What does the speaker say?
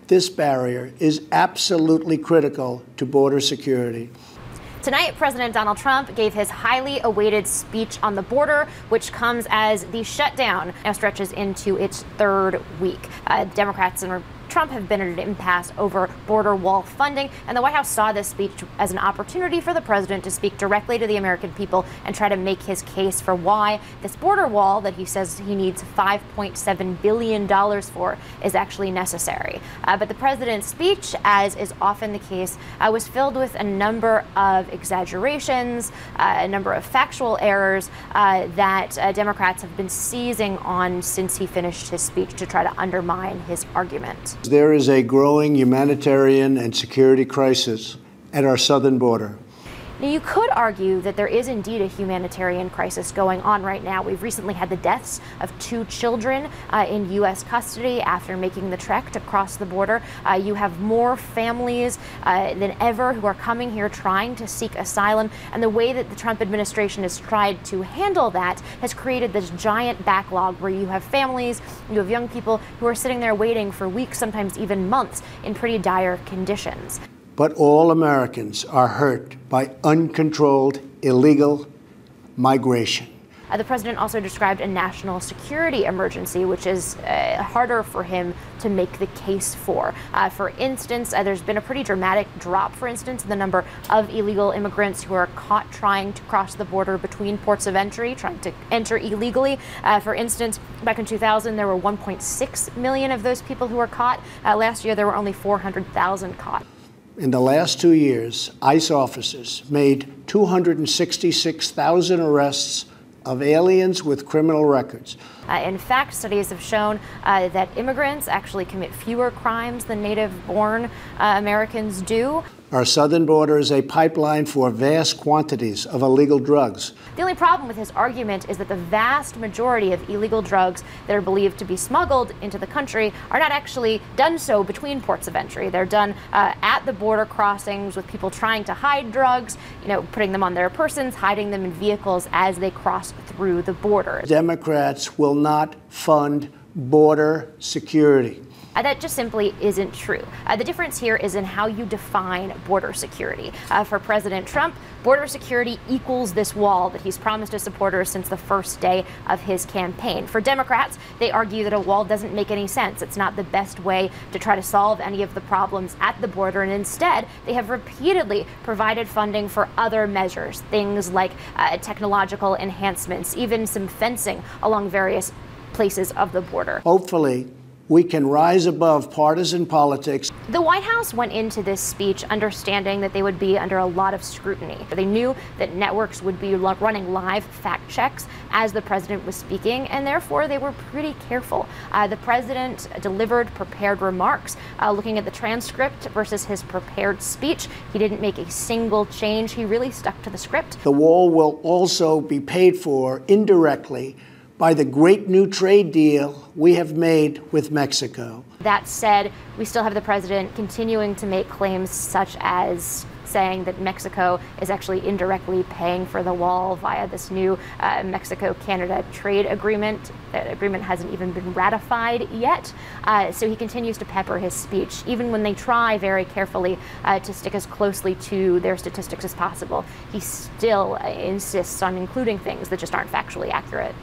This barrier is absolutely critical to border security. Tonight, President Donald Trump gave his highly awaited speech on the border, which comes as the shutdown now stretches into its third week. Democrats and Trump have been at an impasse over border wall funding, and the White House saw this speech as an opportunity for the president to speak directly to the American people and try to make his case for why this border wall that he says he needs $5.7 billion for is actually necessary. But the president's speech, as is often the case, was filled with a number of exaggerations, a number of factual errors that Democrats have been seizing on since he finished his speech to try to undermine his argument. There is a growing humanitarian and security crisis at our southern border. Now, you could argue that there is indeed a humanitarian crisis going on right now. We've recently had the deaths of 2 children in U.S. custody after making the trek to cross the border. You have more families than ever who are coming here trying to seek asylum. And the way that the Trump administration has tried to handle that has created this giant backlog where you have families, you have young people who are sitting there waiting for weeks, sometimes even months, in pretty dire conditions. But all Americans are hurt by uncontrolled illegal migration. The president also described a national security emergency, which is harder for him to make the case for. For instance, there's been a pretty dramatic drop, for instance, in the number of illegal immigrants who are caught trying to cross the border between ports of entry, trying to enter illegally. For instance, back in 2000, there were 1.6 million of those people who were caught. Last year, there were only 400,000 caught. In the last 2 years, ICE officers made 266,000 arrests of aliens with criminal records. In fact, studies have shown that immigrants actually commit fewer crimes than native-born Americans do. Our southern border is a pipeline for vast quantities of illegal drugs. The only problem with his argument is that the vast majority of illegal drugs that are believed to be smuggled into the country are not actually done so between ports of entry. They're done at the border crossings with people trying to hide drugs, putting them on their persons, hiding them in vehicles as they cross through the border. Democrats will not fund border security. That just simply isn't true. The difference here is in how you define border security. For President Trump, border security equals this wall that he's promised his supporters since the first day of his campaign. For Democrats, they argue that a wall doesn't make any sense. It's not the best way to try to solve any of the problems at the border, and instead, they have repeatedly provided funding for other measures, things like technological enhancements, even some fencing along various places of the border. Hopefully, we can rise above partisan politics. The White House went into this speech understanding that they would be under a lot of scrutiny. They knew that networks would be running live fact checks as the president was speaking, and therefore they were pretty careful. The president delivered prepared remarks. Looking at the transcript versus his prepared speech, he didn't make a single change. He really stuck to the script. The wall will also be paid for indirectly by the great new trade deal we have made with Mexico. That said, we still have the president continuing to make claims such as saying that Mexico is actually indirectly paying for the wall via this new Mexico-Canada trade agreement. That agreement hasn't even been ratified yet. So he continues to pepper his speech, even when they try very carefully to stick as closely to their statistics as possible. He still insists on including things that just aren't factually accurate.